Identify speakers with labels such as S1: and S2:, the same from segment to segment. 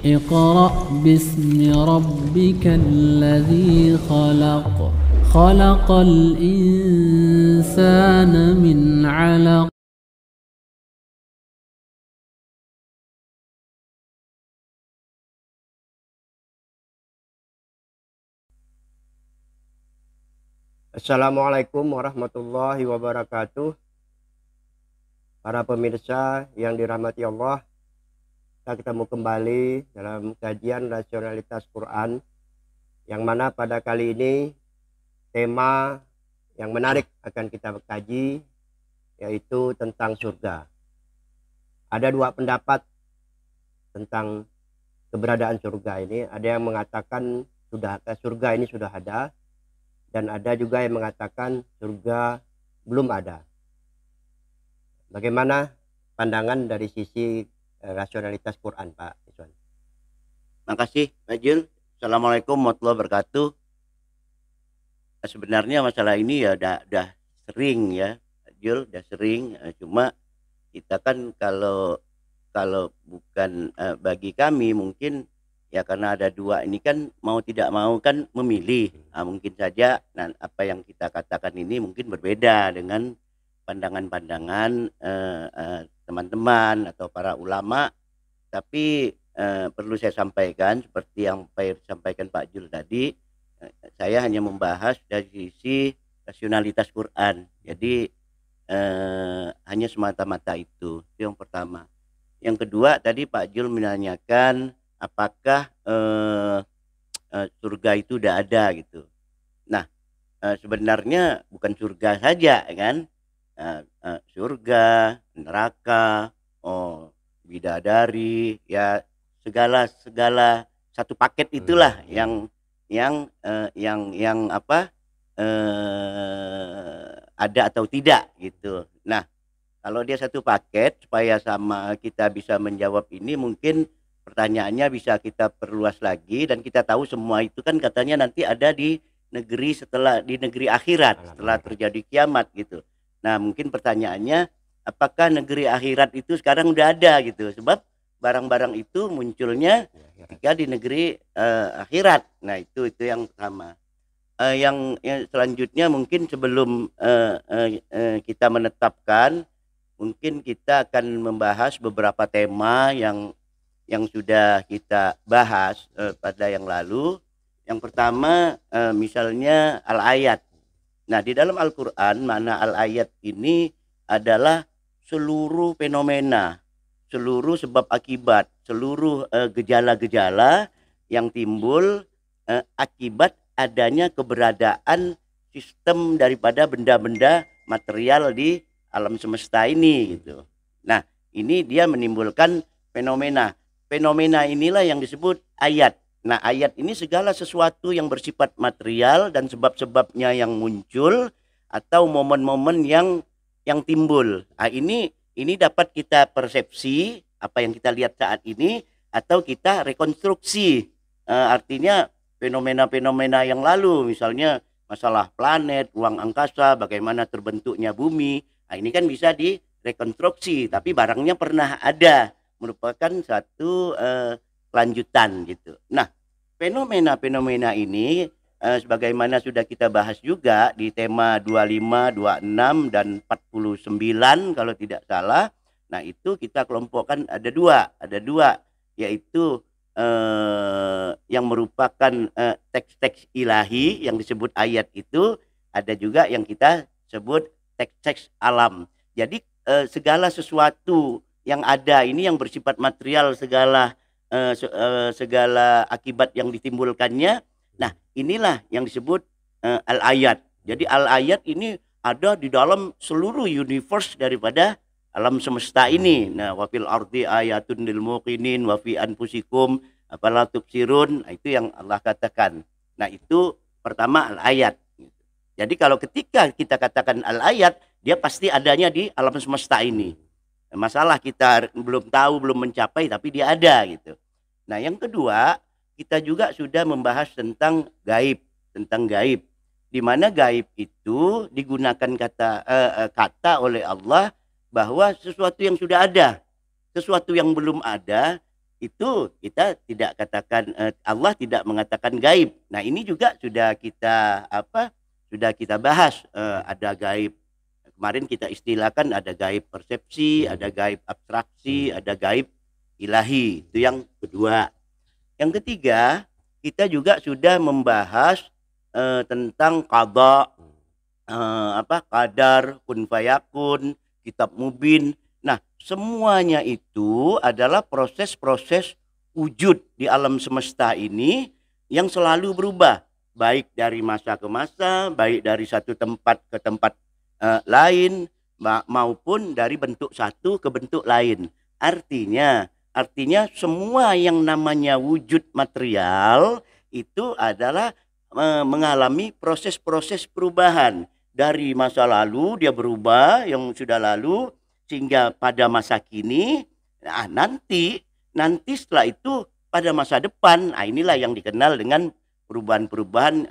S1: اقرأ باسم ربك الذي خلق خلق الإنسان من علق.
S2: Assalamualaikum warahmatullahi wabarakatuh. Para pemirsa yang dirahmati Allah, kita ketemu kembali dalam kajian rasionalitas Quran, yang mana pada kali ini tema yang menarik akan kita kaji, yaitu tentang surga. Ada dua pendapat tentang keberadaan surga ini. Ada yang mengatakan surga ini sudah ada, dan ada juga yang mengatakan surga belum ada. Bagaimana pandangan dari sisi rasionalitas Quran, Pak Iswan?
S3: Makasih Pak Jul. Assalamualaikum warahmatullahi wabarakatuh. Sebenarnya masalah ini ya udah sering ya, Pak Jul, udah sering. Cuma kita kan kalau bukan bagi kami mungkin ya, karena ada dua ini kan, mau tidak mau kan memilih. Mungkin saja apa yang kita katakan ini mungkin berbeda dengan pandangan-pandangan teman-teman atau para ulama. Tapi perlu saya sampaikan, seperti yang disampaikan Pak Jul tadi, saya hanya membahas dari sisi rasionalitas Quran. Jadi hanya semata-mata itu yang pertama. Yang kedua, tadi Pak Jul menanyakan apakah surga itu udah ada gitu. Nah, sebenarnya bukan surga saja kan, surga, neraka, bidadari, ya segala satu paket itulah yang apa, ada atau tidak gitu. Nah, kalau dia satu paket, supaya sama kita bisa menjawab ini, mungkin pertanyaannya bisa kita perluas lagi, dan kita tahu semua itu kan katanya nanti ada di negeri di negeri akhirat setelah terjadi kiamat gitu. Nah, mungkin pertanyaannya, apakah negeri akhirat itu sekarang udah ada gitu? Sebab barang-barang itu munculnya ketika di negeri akhirat. Nah, itu yang pertama. Yang selanjutnya mungkin sebelum kita menetapkan, mungkin kita akan membahas beberapa tema yang sudah kita bahas pada yang lalu. Yang pertama misalnya al-ayat. Nah, di dalam Al-Quran, mana al-ayat ini adalah seluruh fenomena, seluruh sebab akibat, seluruh gejala-gejala yang timbul akibat adanya keberadaan sistem daripada benda-benda material di alam semesta ini gitu. Nah, ini dia menimbulkan fenomena. Fenomena inilah yang disebut ayat. Nah, ayat ini segala sesuatu yang bersifat material dan sebab-sebabnya yang muncul atau momen-momen yang timbul. Nah, ini dapat kita persepsi apa yang kita lihat saat ini, atau kita rekonstruksi. Artinya fenomena-fenomena yang lalu, misalnya masalah planet, ruang angkasa, bagaimana terbentuknya bumi. Nah, ini kan bisa direkonstruksi, tapi barangnya pernah ada, merupakan satu lanjutan gitu. Nah, fenomena-fenomena ini sebagaimana sudah kita bahas juga di tema 25, 26 dan 49 kalau tidak salah. Nah, itu kita kelompokkan ada dua, yaitu yang merupakan teks-teks ilahi yang disebut ayat itu, ada juga yang kita sebut teks-teks alam. Jadi segala sesuatu yang ada ini yang bersifat material, segala akibat yang ditimbulkannya. Nah, inilah yang disebut al-ayat. Jadi al-ayat ini ada di dalam seluruh universe daripada alam semesta ini. Nah, wa fil ardi ayatun lil muqinin wa fi anfusikum afala tubsirun. Nah, itu yang Allah katakan. Nah, itu pertama al-ayat. Jadi kalau ketika kita katakan al-ayat, dia pasti adanya di alam semesta ini. Masalah kita belum tahu, belum mencapai, tapi dia ada gitu. Nah, yang kedua, kita juga sudah membahas tentang gaib, di mana gaib itu digunakan kata oleh Allah bahwa sesuatu yang sudah ada, sesuatu yang belum ada, itu kita tidak katakan Allah tidak mengatakan gaib. Nah, ini juga sudah kita sudah kita bahas, ada gaib. Kemarin kita istilahkan ada gaib persepsi, ada gaib abstraksi, ada gaib ilahi. Itu yang kedua. Yang ketiga, kita juga sudah membahas tentang qada, qadar, kun fayakun, kitab mubin. Nah, semuanya itu adalah proses-proses wujud di alam semesta ini yang selalu berubah, baik dari masa ke masa, baik dari satu tempat ke tempat lain, maupun dari bentuk satu ke bentuk lain. Artinya semua yang namanya wujud material itu adalah mengalami proses-proses perubahan. Dari masa lalu dia berubah, yang sudah lalu, sehingga pada masa kini, nah, nanti setelah itu pada masa depan, nah inilah yang dikenal dengan perubahan-perubahan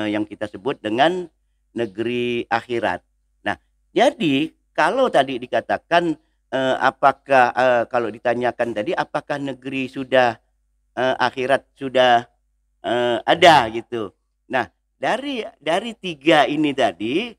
S3: yang kita sebut dengan negeri akhirat. Nah, jadi kalau tadi dikatakan apakah kalau ditanyakan tadi apakah negeri sudah akhirat sudah ada gitu. Nah, dari tiga ini tadi,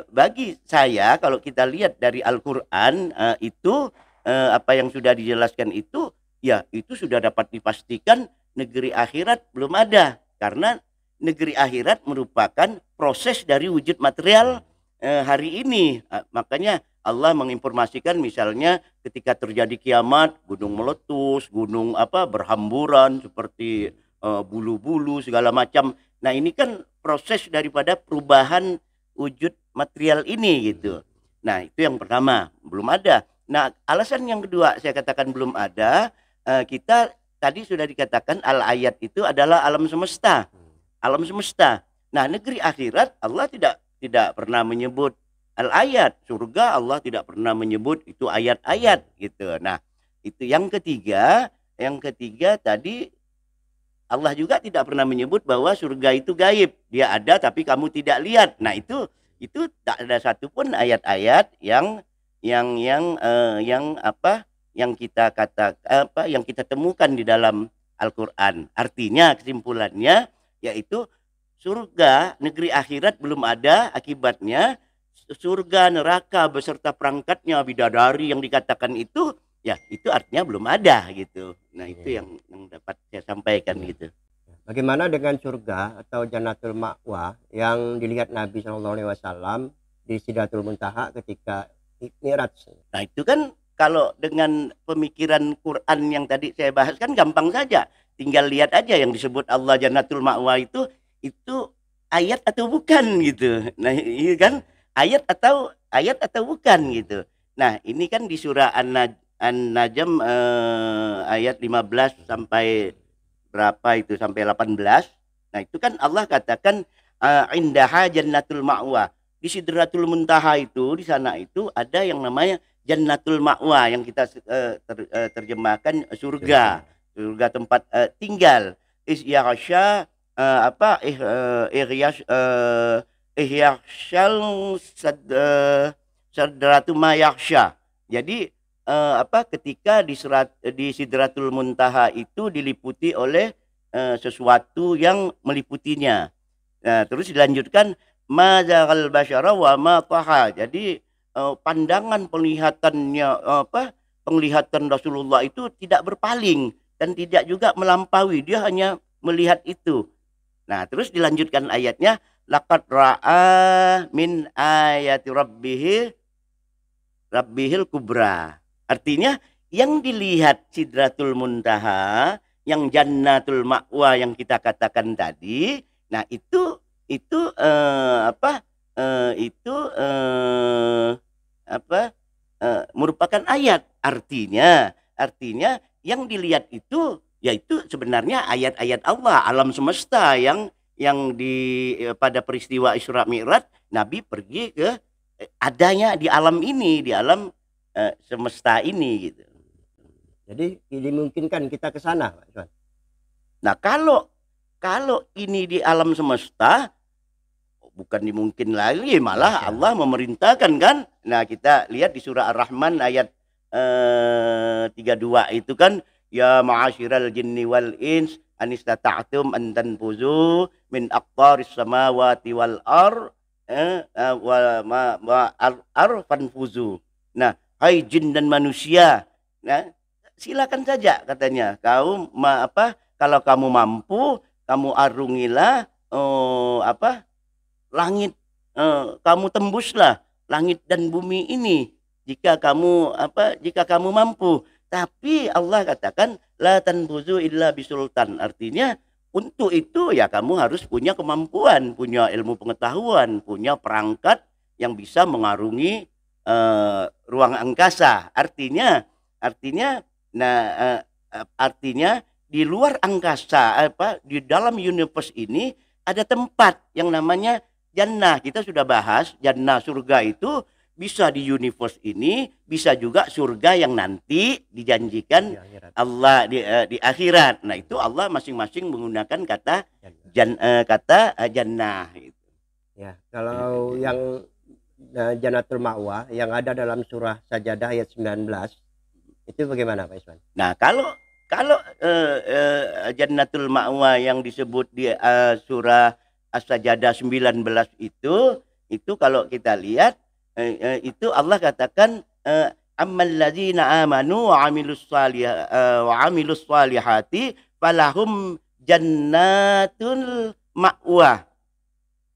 S3: bagi saya kalau kita lihat dari Al-Quran itu apa yang sudah dijelaskan itu, ya itu sudah dapat dipastikan negeri akhirat belum ada, karena negeri akhirat merupakan proses dari wujud material hari ini. Makanya Allah menginformasikan misalnya ketika terjadi kiamat, gunung meletus, gunung berhamburan seperti bulu-bulu segala macam. Nah, ini kan proses daripada perubahan wujud material ini gitu. Nah, itu yang pertama, belum ada. Nah, alasan yang kedua saya katakan belum ada, kita tadi sudah dikatakan al-ayat itu adalah alam semesta. Alam semesta. Nah, negeri akhirat Allah tidak pernah menyebut al-ayat. Surga Allah tidak pernah menyebut itu ayat-ayat gitu. Nah, itu yang ketiga. Yang ketiga tadi Allah juga tidak pernah menyebut bahwa surga itu gaib. Dia ada tapi kamu tidak lihat. Nah, itu tak ada satupun ayat-ayat yang kita yang kita temukan di dalam Al-Qur'an. Artinya kesimpulannya yaitu surga, negeri akhirat belum ada, akibatnya surga, neraka beserta perangkatnya, bidadari yang dikatakan itu, ya itu artinya belum ada gitu. Nah, itu yang dapat saya sampaikan gitu.
S2: Bagaimana dengan surga atau Jannatul Ma'wa yang dilihat Nabi SAW di Sidratul Muntaha ketika Mi'raj?
S3: Nah, itu kan kalau dengan pemikiran Quran yang tadi saya bahas kan gampang saja. Tinggal lihat aja yang disebut Allah Jannatul Ma'wa itu ayat atau bukan gitu. Nah, ini kan ayat atau bukan gitu. Nah, ini kan di surah An-Najm ayat 15 sampai berapa itu, sampai 18. Nah, itu kan Allah katakan indaha jannatul ma'wa. Di Sidratul Muntaha itu, di sana itu ada yang namanya Jannatul Ma'wa yang kita terjemahkan surga. Surga tempat tinggal. Isyasya ihyasyal sadratu ma yakhsha. Jadi ketika di Sidratul Muntaha itu diliputi oleh sesuatu yang meliputinya. Nah, terus dilanjutkan mazaghal basyara wa ma taha. Jadi pandangan penglihatan Rasulullah itu tidak berpaling dan tidak juga melampaui, dia hanya melihat itu. Nah, terus dilanjutkan ayatnya laqad ra'a min ayati rabbihil kubra. Artinya yang dilihat Sidratul Muntaha, yang Jannatul Ma'wa yang kita katakan tadi, nah itu merupakan ayat. Artinya yang dilihat itu yaitu sebenarnya ayat-ayat Allah, alam semesta yang pada peristiwa Isra Mi'raj Nabi pergi ke adanya di alam ini, di alam semesta ini gitu.
S2: Jadi dimungkinkan kita ke sana, Pak Iswan.
S3: Nah, kalau ini di alam semesta bukan dimungkin lagi, malah Allah memerintahkan kan. Nah, kita lihat di surah Ar-Rahman ayat 32 itu kan, ya ma'asyiral jinni wal ins anistata'tum an tanfuzu min aqtaris samawati wal fanfuzu. Nah, hai jin dan manusia, nah, silakan saja katanya. Kalau kamu mampu, kamu arungilah langit, kamu tembuslah langit dan bumi ini jika kamu mampu. Tapi Allah katakan la tanfuzu illa bisultan. Artinya untuk itu ya kamu harus punya kemampuan, punya ilmu pengetahuan, punya perangkat yang bisa mengarungi ruang angkasa. Artinya di luar angkasa, di dalam universe ini ada tempat yang namanya jannah. Kita sudah bahas jannah, surga itu bisa di universe ini, bisa juga surga yang nanti dijanjikan Allah di akhirat. Nah, itu Allah masing-masing menggunakan kata jannah gitu.
S2: Ya, kalau yang Jannatul Ma'wa yang ada dalam surah Sajadah ayat 19 itu bagaimana Pak Isman?
S3: Nah, kalau Jannatul Ma'wa yang disebut di surah As-Sajadah 19 itu kalau kita lihat itu Allah katakan ammal ladzina amanu wa amilus salihati falahum jannatul ma'wa.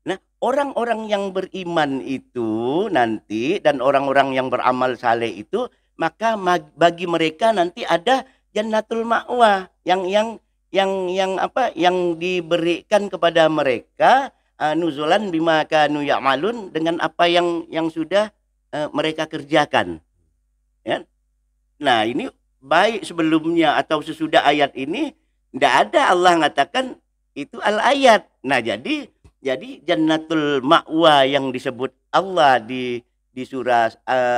S3: Nah, orang-orang yang beriman itu nanti dan orang-orang yang beramal saleh itu, maka bagi mereka nanti ada jannatul ma'wa yang diberikan kepada mereka nuzulan bima kanu ya'malun, dengan apa yang sudah mereka kerjakan. Ya. Nah, ini baik sebelumnya atau sesudah ayat ini tidak ada Allah mengatakan itu al-ayat. Nah, jadi jannatul ma'wa yang disebut Allah di surah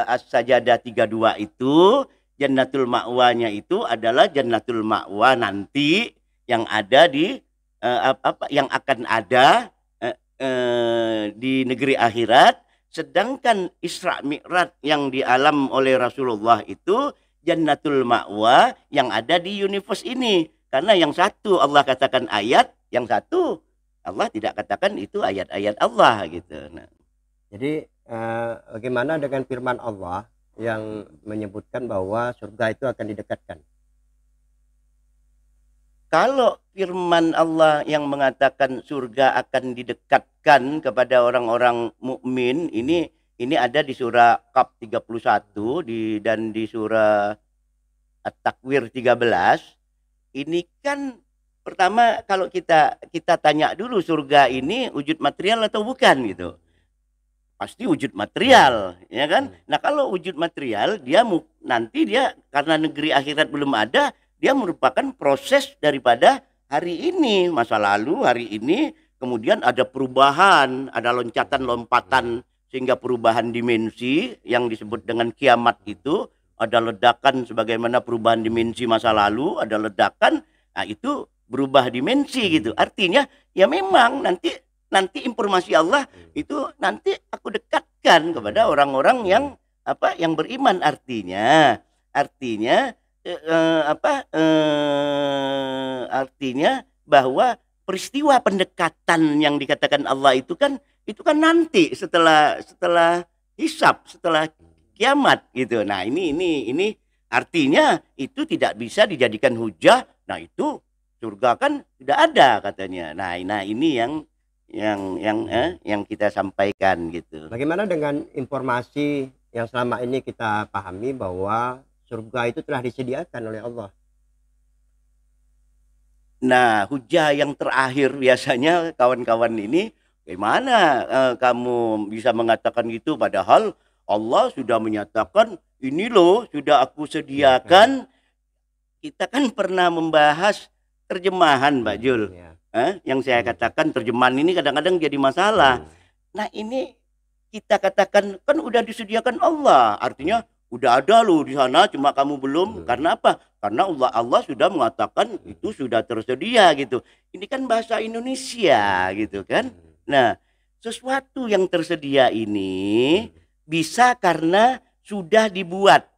S3: As-Sajadah 32 itu, jannatul ma'wanya itu adalah jannatul ma'wa nanti yang ada di yang akan ada di negeri akhirat. Sedangkan Isra Mi'raj yang dialam oleh Rasulullah itu jannatul ma'wa yang ada di universe ini. Karena yang satu Allah katakan ayat, yang satu Allah tidak katakan itu ayat-ayat Allah gitu. Nah,
S2: jadi bagaimana dengan firman Allah yang menyebutkan bahwa surga itu akan didekatkan?
S3: Kalau firman Allah yang mengatakan surga akan didekatkan kepada orang-orang mukmin, ini ada di surah Qaf 31 dan di surah At-Takwir 13. Ini kan pertama kalau kita tanya dulu, surga ini wujud material atau bukan gitu. Pasti wujud material, ya kan? Nah, kalau wujud material, nanti dia karena negeri akhirat belum ada, dia merupakan proses daripada hari ini, masa lalu, hari ini, kemudian ada perubahan, ada lompatan sehingga perubahan dimensi yang disebut dengan kiamat itu, ada ledakan sebagaimana perubahan dimensi masa lalu, ada ledakan, nah itu berubah dimensi gitu. Artinya ya memang nanti informasi Allah itu nanti aku dekatkan kepada orang-orang yang beriman. Artinya bahwa peristiwa pendekatan yang dikatakan Allah itu kan nanti setelah hisab, setelah kiamat gitu. Nah, ini artinya itu tidak bisa dijadikan hujah. Nah, itu surga kan tidak ada katanya. Nah, ini yang kita sampaikan gitu.
S2: Bagaimana dengan informasi yang selama ini kita pahami bahwa surga itu telah disediakan oleh Allah?
S3: Nah, hujah yang terakhir biasanya kawan-kawan ini, bagaimana kamu bisa mengatakan gitu padahal Allah sudah menyatakan ini loh sudah aku sediakan. Kita kan pernah membahas terjemahan, Pak Jul. Yang saya katakan terjemahan ini kadang-kadang jadi masalah. Nah, ini kita katakan kan udah disediakan Allah, artinya udah ada loh di sana, cuma kamu belum. Karena apa? Karena Allah sudah mengatakan itu sudah tersedia gitu. Ini kan bahasa Indonesia gitu kan. Nah, sesuatu yang tersedia ini bisa karena sudah dibuat.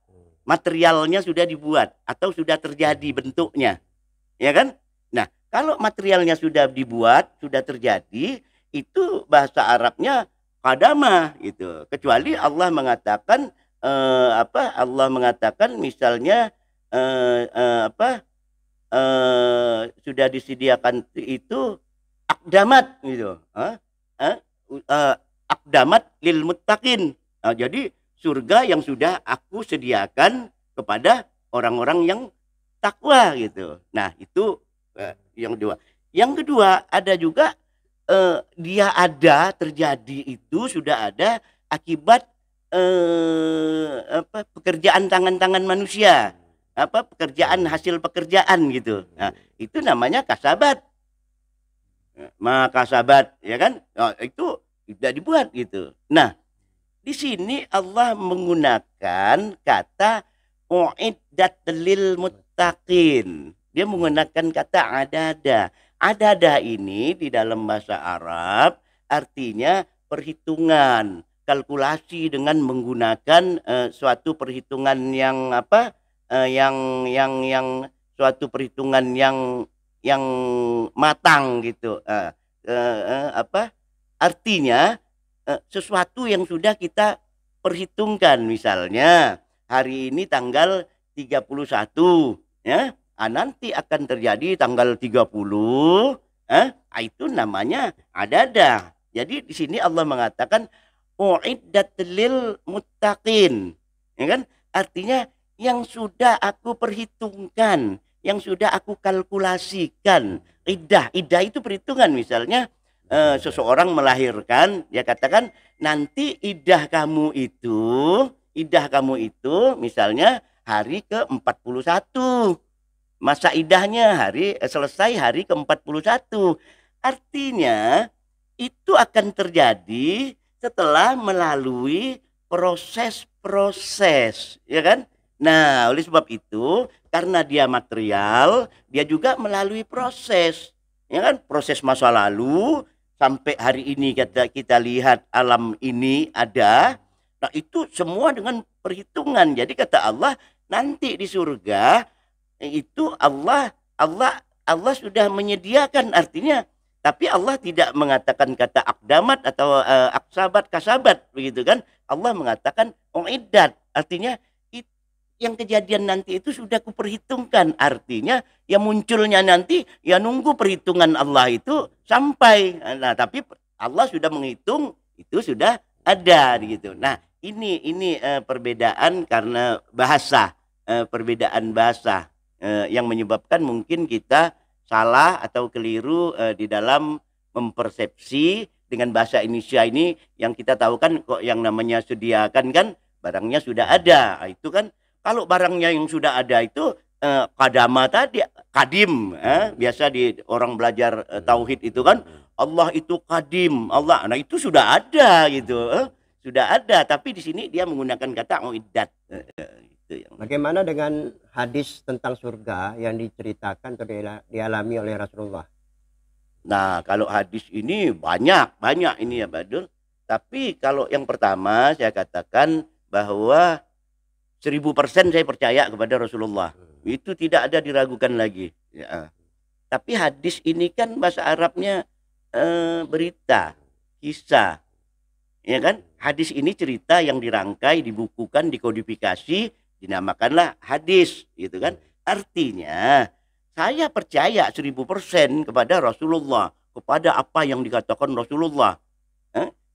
S3: materialnya sudah dibuat atau sudah terjadi bentuknya, ya kan? Nah, kalau materialnya sudah dibuat, sudah terjadi, itu bahasa Arabnya qadama gitu. Kecuali Allah mengatakan Allah mengatakan misalnya sudah disediakan itu akdamat gitu. Akdamat lil muttaqin. Jadi surga yang sudah aku sediakan kepada orang-orang yang takwa gitu. Nah, itu yang kedua. Yang kedua, ada juga dia ada terjadi itu sudah ada akibat pekerjaan tangan-tangan manusia, pekerjaan hasil pekerjaan gitu. Nah, itu namanya kasabat. Makasabat, ya kan? Nah, itu tidak dibuat gitu. Nah, di sini Allah menggunakan kata uiddat lil muttaqin. Dia menggunakan kata adada. Adada ini di dalam bahasa Arab artinya perhitungan, kalkulasi dengan menggunakan suatu perhitungan yang suatu perhitungan yang matang gitu. Artinya sesuatu yang sudah kita perhitungkan. Misalnya hari ini tanggal 31 ya. Nanti akan terjadi tanggal 30 itu namanya adada. Jadi di sini Allah mengatakan uiddat lil muttaqin, ya kan? Artinya yang sudah aku perhitungkan, yang sudah aku kalkulasikan. Iddah itu perhitungan. Misalnya seseorang melahirkan, dia katakan nanti iddah kamu itu misalnya hari ke-41. Masa idahnya selesai hari ke-41. Artinya itu akan terjadi setelah melalui proses-proses, ya kan? Nah, oleh sebab itu, karena dia material, dia juga melalui proses, ya kan? Proses masa lalu sampai hari ini kita lihat alam ini ada. Nah, itu semua dengan perhitungan. Jadi kata Allah, nanti di surga itu Allah sudah menyediakan, artinya, tapi Allah tidak mengatakan kata akdamat atau kasabat begitu kan. Allah mengatakan uiddat, artinya yang kejadian nanti itu sudah kuperhitungkan. Artinya yang munculnya nanti ya nunggu perhitungan Allah itu sampai. Nah, tapi Allah sudah menghitung, itu sudah ada gitu. Nah, ini perbedaan karena bahasa, perbedaan bahasa yang menyebabkan mungkin kita salah atau keliru di dalam mempersepsi dengan bahasa Indonesia ini. Yang kita tahu kan kok yang namanya sediakan kan barangnya sudah ada. Itu kan kalau barangnya yang sudah ada itu kadama tadi, kadim, biasa di orang belajar tauhid itu kan Allah itu kadim, Allah. Nah, itu sudah ada gitu, sudah ada. Tapi di sini dia menggunakan kata uiddat.
S2: Bagaimana dengan hadis tentang surga yang diceritakan atau dialami oleh Rasulullah?
S3: Nah, kalau hadis ini banyak ini ya Badul. Tapi kalau yang pertama saya katakan bahwa 1000% saya percaya kepada Rasulullah. Itu tidak ada diragukan lagi. Ya. Tapi hadis ini kan bahasa Arabnya berita, kisah. Ya kan? Hadis ini cerita yang dirangkai, dibukukan, dikodifikasi, dinamakanlah hadis, gitu kan? Artinya saya percaya 1000% kepada Rasulullah, kepada apa yang dikatakan Rasulullah.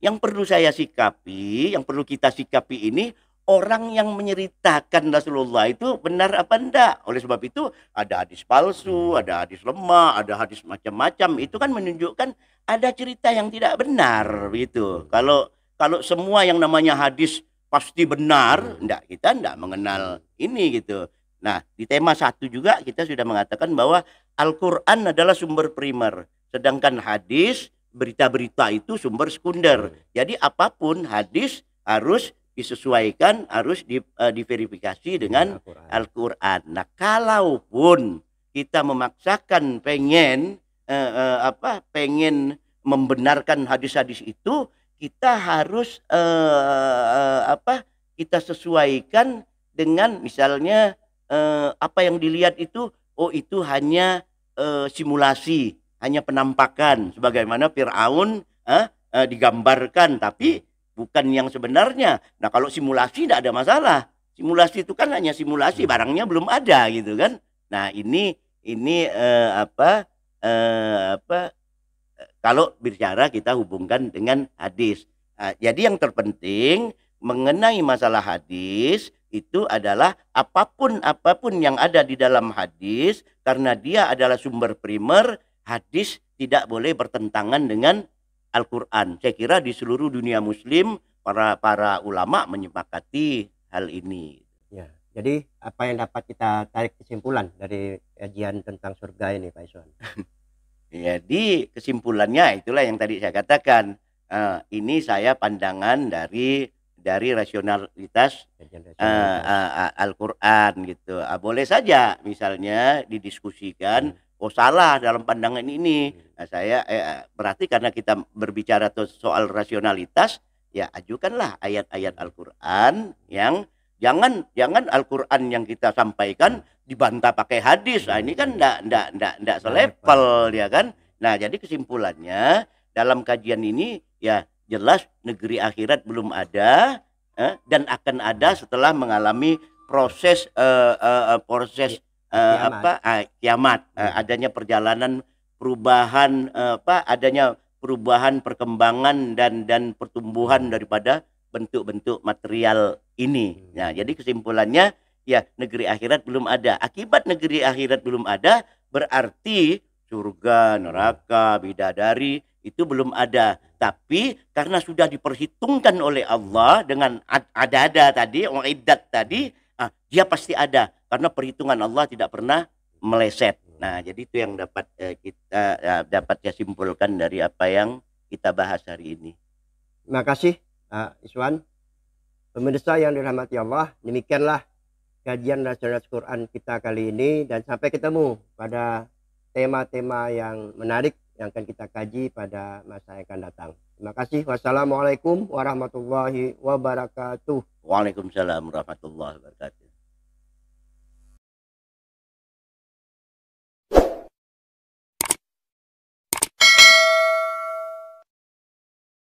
S3: Yang perlu saya sikapi, yang perlu kita sikapi ini orang yang menceritakan Rasulullah itu benar apa enggak. Oleh sebab itu ada hadis palsu, ada hadis lemah, ada hadis macam-macam. Itu kan menunjukkan ada cerita yang tidak benar gitu. Kalau semua yang namanya hadis pasti benar, kita enggak mengenal ini gitu. Nah, di tema 1 juga kita sudah mengatakan bahwa Al-Quran adalah sumber primer, sedangkan hadis, berita-berita itu sumber sekunder. Jadi apapun hadis harus disesuaikan, harus diverifikasi dengan Al-Quran. Nah, kalaupun kita memaksakan pengen membenarkan hadis-hadis itu, kita harus kita sesuaikan dengan misalnya apa yang dilihat itu, oh itu hanya simulasi, hanya penampakan, sebagaimana Fir'aun digambarkan, tapi bukan yang sebenarnya. Nah kalau simulasi tidak ada masalah. Simulasi itu kan hanya simulasi, barangnya belum ada gitu kan. Nah ini kalau bicara kita hubungkan dengan hadis. Jadi yang terpenting mengenai masalah hadis itu adalah apapun yang ada di dalam hadis, karena dia adalah sumber primer, hadis tidak boleh bertentangan dengan Al-Quran. Saya kira di seluruh dunia Muslim para ulama menyepakati hal ini.
S2: Ya, jadi apa yang dapat kita tarik kesimpulan dari kajian tentang surga ini, Pak Iswan?
S3: Jadi kesimpulannya itulah yang tadi saya katakan. Ini saya pandangan dari rasionalitas Al-Quran gitu. Boleh saja misalnya didiskusikan, oh salah dalam pandangan ini. Nah, saya berarti karena kita berbicara soal rasionalitas, ya ajukanlah ayat-ayat Al-Quran yang jangan Al-Quran yang kita sampaikan dibantah pakai hadis. Nah, ini kan enggak selevel ya kan. Nah, jadi kesimpulannya dalam kajian ini ya jelas negeri akhirat belum ada dan akan ada setelah mengalami proses kiamat, adanya perjalanan perubahan adanya perubahan perkembangan dan pertumbuhan daripada bentuk-bentuk material ini. Nah, jadi kesimpulannya ya negeri akhirat belum ada. Akibat negeri akhirat belum ada berarti surga, neraka, bidadari itu belum ada. Tapi karena sudah diperhitungkan oleh Allah dengan ada tadi, mu'iddat tadi, dia pasti ada karena perhitungan Allah tidak pernah meleset. Nah, jadi itu yang dapat kita dapat simpulkan dari apa yang kita bahas hari ini.
S2: Terima kasih Iswan. Pemirsa yang dirahmati Allah, demikianlah kajian rasionalitas Quran kita kali ini, dan sampai ketemu pada tema-tema yang menarik yang akan kita kaji pada masa yang akan datang. Terima kasih. Wassalamualaikum warahmatullahi wabarakatuh.
S3: Waalaikumsalam warahmatullahi wabarakatuh.